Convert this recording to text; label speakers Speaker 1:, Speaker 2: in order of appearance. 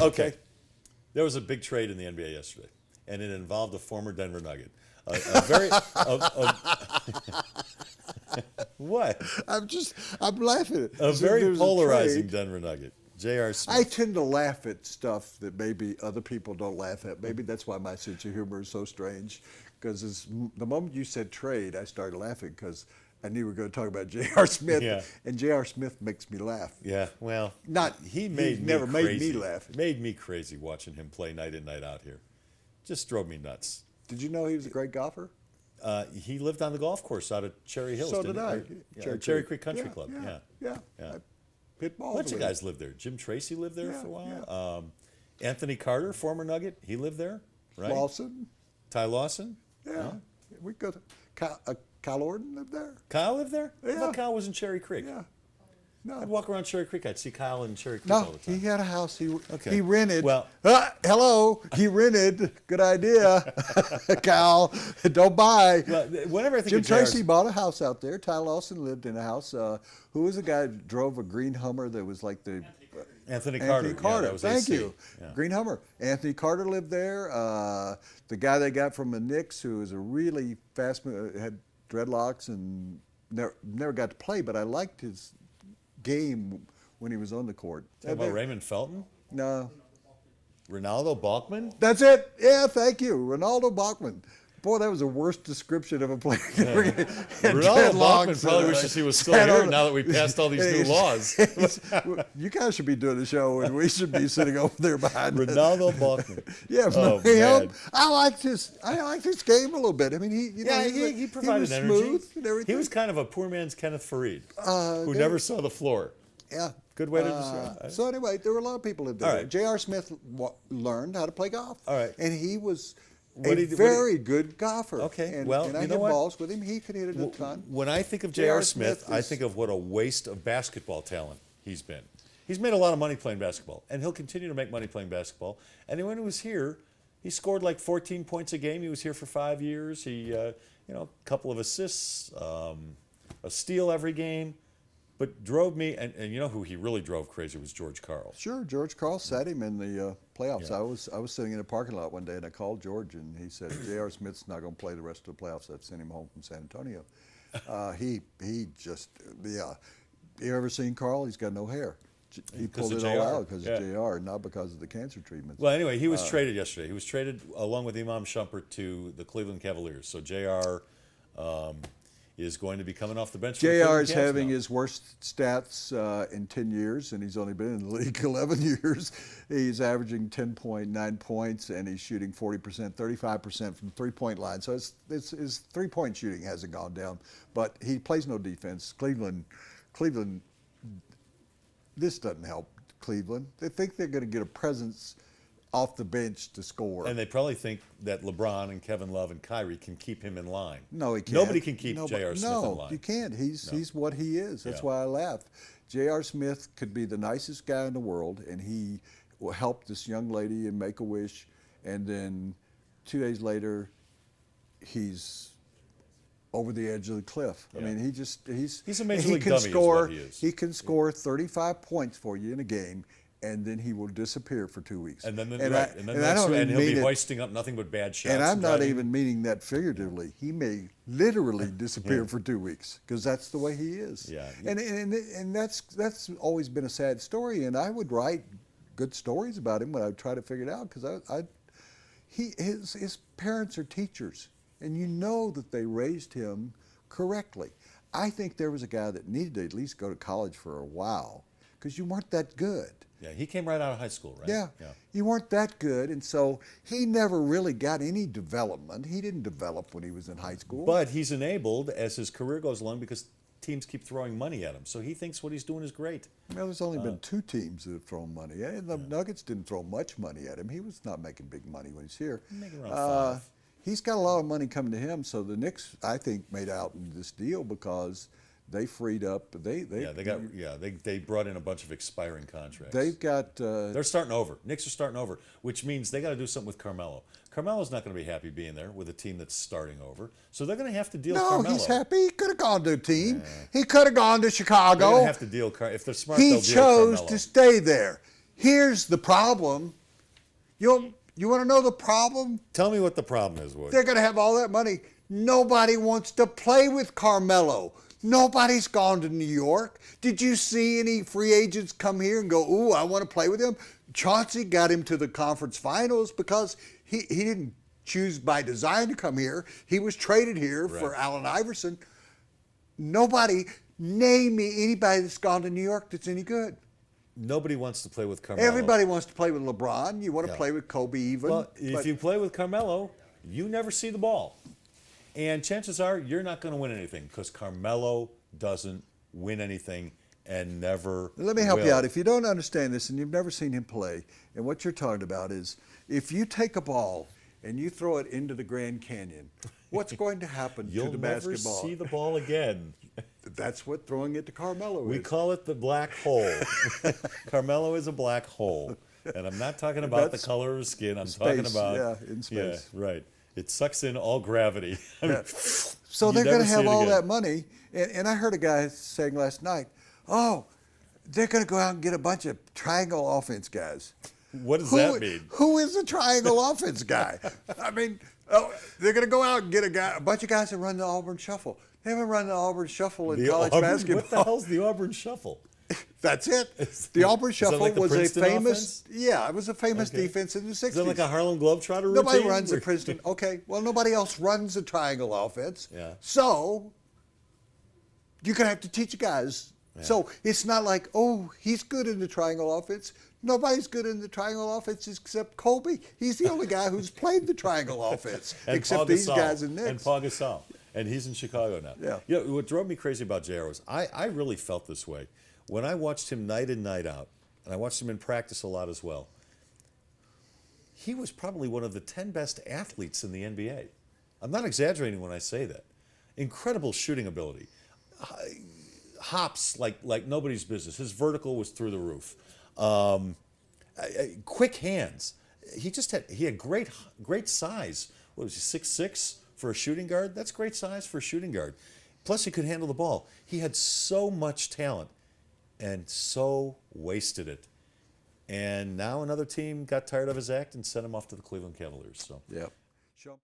Speaker 1: Okay. There was a big trade in the NBA yesterday, and it involved a former Denver Nugget. A very what?
Speaker 2: I'm laughing.
Speaker 1: A very
Speaker 2: There's
Speaker 1: polarizing
Speaker 2: trade.
Speaker 1: Denver Nugget. J.R.
Speaker 2: I
Speaker 1: Smith.
Speaker 2: tend to laugh at stuff that maybe other people don't laugh at. Maybe that's why my sense of humor is so strange. Because the moment you said trade, I started laughing because I knew we were going to talk about J.R. Smith,
Speaker 1: Yeah.
Speaker 2: and J.R. Smith makes me laugh.
Speaker 1: Yeah, well,
Speaker 2: He
Speaker 1: made me
Speaker 2: never made
Speaker 1: crazy.
Speaker 2: me laugh.
Speaker 1: Made me crazy watching him play night in, night out here. Just drove me nuts.
Speaker 2: Did you know he was a great golfer?
Speaker 1: He lived on the golf course out at Cherry Hills.
Speaker 2: So
Speaker 1: didn't
Speaker 2: did
Speaker 1: he?
Speaker 2: I.
Speaker 1: Or- yeah, Cherry Creek Country Club.
Speaker 2: Yeah.
Speaker 1: Yeah.
Speaker 2: I hit
Speaker 1: A
Speaker 2: balls
Speaker 1: bunch of
Speaker 2: with him.
Speaker 1: guys lived there. Jim Tracy lived there
Speaker 2: Yeah,
Speaker 1: for a while. Anthony Carter, former Nugget, he lived there, right?
Speaker 2: Lawson.
Speaker 1: Ty Lawson.
Speaker 2: Yeah. We go to Kyle Orton lived there.
Speaker 1: Kyle lived there? I
Speaker 2: Yeah.
Speaker 1: thought Kyle was in Cherry Creek.
Speaker 2: Yeah.
Speaker 1: I'd
Speaker 2: No.
Speaker 1: walk around Cherry Creek. I'd see Kyle in Cherry Creek all
Speaker 2: No,
Speaker 1: the time.
Speaker 2: he had a house. He
Speaker 1: Okay.
Speaker 2: rented.
Speaker 1: Well-
Speaker 2: hello. He rented. Good idea, Kyle. Don't buy.
Speaker 1: Well, whenever I think
Speaker 2: Jim
Speaker 1: of J.R.
Speaker 2: Tracy bought a house out there. Ty Lawson lived in a house. Who was the guy that drove a green Hummer that was like the
Speaker 1: Anthony Carter.
Speaker 2: Anthony Carter.
Speaker 1: Yeah, that was
Speaker 2: Thank
Speaker 1: AC.
Speaker 2: you.
Speaker 1: Yeah.
Speaker 2: Green Hummer. Anthony Carter lived there. The guy they got from the Knicks, who was a really fast, had dreadlocks and never got to play, but I liked his game when he was on the court.
Speaker 1: Talking about Raymond Felton?
Speaker 2: No.
Speaker 1: Ronaldo Balkman?
Speaker 2: That's it. Yeah, thank you. Ronaldo Bachman. Boy, that was the worst description of a player.
Speaker 1: Ronaldo Balkman probably wishes he was still here now that we passed all these new laws.
Speaker 2: You guys should be doing the show, and we should be sitting over there behind us.
Speaker 1: Ronaldo Balkman.
Speaker 2: Yeah,
Speaker 1: Oh,
Speaker 2: him.
Speaker 1: man.
Speaker 2: I liked his game a little bit. I mean,
Speaker 1: He provided
Speaker 2: was
Speaker 1: energy.
Speaker 2: smooth and everything.
Speaker 1: He was kind of a poor man's Kenneth Farid, who
Speaker 2: they-
Speaker 1: never saw the floor.
Speaker 2: Yeah.
Speaker 1: Good way to describe it.
Speaker 2: So anyway, there were a lot of people that did
Speaker 1: All
Speaker 2: it.
Speaker 1: right.
Speaker 2: J.R. Smith learned how to play golf.
Speaker 1: All right.
Speaker 2: And he was
Speaker 1: What
Speaker 2: a
Speaker 1: did he-
Speaker 2: very good golfer.
Speaker 1: Okay,
Speaker 2: And,
Speaker 1: well,
Speaker 2: and I
Speaker 1: you know
Speaker 2: hit
Speaker 1: what?
Speaker 2: balls with him. He could hit it a ton.
Speaker 1: When I think of
Speaker 2: J.R.
Speaker 1: J.R. Smith,
Speaker 2: Smith
Speaker 1: I
Speaker 2: is-
Speaker 1: think of what a waste of basketball talent he's been. He's made a lot of money playing basketball, and he'll continue to make money playing basketball. And when he was here, he scored like 14 points a game. He was here for 5 years. He, a couple of assists, a steal every game. But drove me, and you know who he really drove crazy was George Karl.
Speaker 2: Sure, George Karl sat him in the playoffs.
Speaker 1: Yeah.
Speaker 2: I was sitting in a parking lot one day, and I called George, and he said, J.R. Smith's not going to play the rest of the playoffs. I'd sent him home from San Antonio. He just, yeah. You ever seen Karl? He's got no hair. He
Speaker 1: Because
Speaker 2: pulled
Speaker 1: of
Speaker 2: it all
Speaker 1: JR.
Speaker 2: out because
Speaker 1: Yeah.
Speaker 2: of J.R., not because of the cancer treatments.
Speaker 1: Well, anyway, he was traded yesterday. He was traded along with Imam Shumpert to the Cleveland Cavaliers. So J.R. Is going to be coming off the bench. For the
Speaker 2: J.R.
Speaker 1: Cleveland
Speaker 2: is
Speaker 1: Cavs
Speaker 2: having
Speaker 1: now.
Speaker 2: his worst stats in 10 years, and he's only been in the league 11 years. He's averaging 10.9 points, and he's shooting 40%, 35% from three-point line. So his three-point shooting hasn't gone down, but he plays no defense. Cleveland, this doesn't help Cleveland. They think they're going to get a presence off the bench to score.
Speaker 1: And they probably think that LeBron and Kevin Love and Kyrie can keep him in line.
Speaker 2: No, he can't.
Speaker 1: Nobody can keep
Speaker 2: Nobody-
Speaker 1: J.R. Smith in
Speaker 2: No,
Speaker 1: line.
Speaker 2: you can't. He's what he is. That's
Speaker 1: Yeah.
Speaker 2: why I laugh. J.R. Smith could be the nicest guy in the world, and he will help this young lady and Make-A-Wish, and then 2 days later, he's over the edge of the cliff. I
Speaker 1: Yeah.
Speaker 2: mean, he's
Speaker 1: a major
Speaker 2: he
Speaker 1: league
Speaker 2: can
Speaker 1: dummy is
Speaker 2: score.
Speaker 1: what he is.
Speaker 2: He can score 35 points for you in a game, and then he will disappear for 2 weeks.
Speaker 1: And then,
Speaker 2: I
Speaker 1: next,
Speaker 2: don't
Speaker 1: and
Speaker 2: even
Speaker 1: he'll be
Speaker 2: mean it.
Speaker 1: hoisting up nothing but bad shots.
Speaker 2: And I'm not
Speaker 1: driving.
Speaker 2: even meaning that figuratively. He may literally disappear for 2 weeks because that's the way he is.
Speaker 1: Yeah.
Speaker 2: And that's always been a sad story. And I would write good stories about him when I try to figure it out because his parents are teachers, and you know that they raised him correctly. I think there was a guy that needed to at least go to college for a while because you weren't that good.
Speaker 1: Yeah, he came right out of high school, right?
Speaker 2: Yeah. You weren't that good, and so he never really got any development. He didn't develop when he was in high school.
Speaker 1: But he's enabled as his career goes along because teams keep throwing money at him. So he thinks what he's doing is great.
Speaker 2: Well, there's only been 2 teams that have thrown money at him. The Nuggets didn't throw much money at him. He was not making big money when he's here.
Speaker 1: Making around 5.
Speaker 2: He's got a lot of money coming to him, so the Knicks, I think, made out in this deal because they freed up. They
Speaker 1: brought in a bunch of expiring contracts.
Speaker 2: They've got.
Speaker 1: They're starting over. Knicks are starting over, which means they got to do something with Carmelo. Carmelo's not going to be happy being there with a team that's starting over, so they're going to have to deal.
Speaker 2: No,
Speaker 1: Carmelo.
Speaker 2: he's happy. He could have gone to a team. He could have gone to
Speaker 1: They're
Speaker 2: Chicago.
Speaker 1: going to have to deal. If they're smart,
Speaker 2: He
Speaker 1: they'll deal
Speaker 2: chose
Speaker 1: Carmelo.
Speaker 2: to stay there. Here's the problem. You want to know the problem?
Speaker 1: Tell me what the problem is, Wood.
Speaker 2: They're going to have all that money. Nobody wants to play with Carmelo. Nobody's gone to New York. Did you see any free agents come here and go, ooh, I want to play with him? Chauncey got him to the conference finals because he didn't choose by design to come here. He was traded here for Allen Iverson. Nobody, name me anybody that's gone to New York that's any good.
Speaker 1: Nobody wants to play with Carmelo.
Speaker 2: Everybody wants to play with LeBron. You want to play with Kobe even.
Speaker 1: Well, if you play with Carmelo, you never see the ball. And chances are you're not going to win anything because Carmelo doesn't win anything and never
Speaker 2: Let me help you
Speaker 1: will.
Speaker 2: out. If you don't understand this and you've never seen him play, and what you're talking about is if you take a ball and you throw it into the Grand Canyon, what's going to happen
Speaker 1: You'll
Speaker 2: to the
Speaker 1: never
Speaker 2: basketball?
Speaker 1: see the ball again.
Speaker 2: That's what throwing it to Carmelo
Speaker 1: We
Speaker 2: is.
Speaker 1: call it the black hole. Carmelo is a black hole. And I'm not talking about the
Speaker 2: That's
Speaker 1: color of his skin. I'm
Speaker 2: space,
Speaker 1: talking about
Speaker 2: in space.
Speaker 1: Yeah, right. It sucks in all gravity. I mean,
Speaker 2: So
Speaker 1: you
Speaker 2: they're going
Speaker 1: never
Speaker 2: to
Speaker 1: see
Speaker 2: have
Speaker 1: it
Speaker 2: all
Speaker 1: again.
Speaker 2: that money. And I heard a guy saying last night, oh, they're going to go out and get a bunch of triangle offense guys.
Speaker 1: What does that mean?
Speaker 2: Who is a triangle offense guy? I mean, they're going to go out and get a bunch of guys that run the Auburn Shuffle. They haven't run the Auburn Shuffle in college basketball.
Speaker 1: What the hell's the Auburn Shuffle?
Speaker 2: That's it. The Auburn
Speaker 1: Is that
Speaker 2: Shuffle
Speaker 1: like the
Speaker 2: was
Speaker 1: Princeton
Speaker 2: a famous,
Speaker 1: offense?
Speaker 2: it was a famous defense in the 60s.
Speaker 1: Is that like a Harlem Globetrotter routine?
Speaker 2: Nobody runs a Princeton. Okay, well, nobody else runs a triangle offense.
Speaker 1: Yeah.
Speaker 2: So you're going to have to teach guys.
Speaker 1: Yeah.
Speaker 2: So it's not like, oh, he's good in the triangle offense. Nobody's good in the triangle offense except Kobe. He's the only guy who's played the triangle offense,
Speaker 1: And
Speaker 2: except
Speaker 1: Paul
Speaker 2: these
Speaker 1: Gasol.
Speaker 2: guys in Knicks.
Speaker 1: And Paul Gasol. And he's in Chicago now.
Speaker 2: Yeah.
Speaker 1: You know, what drove me crazy about JR was I really felt this way. When I watched him night in, night out, and I watched him in practice a lot as well, he was probably one of the 10 best athletes in the NBA. I'm not exaggerating when I say that. Incredible shooting ability. Hops like nobody's business. His vertical was through the roof. Quick hands. He had great size. What was he, 6'6" for a shooting guard? That's great size for a shooting guard. Plus he could handle the ball. He had so much talent and so wasted it. And now another team got tired of his act and sent him off to the Cleveland Cavaliers. So
Speaker 2: Yep.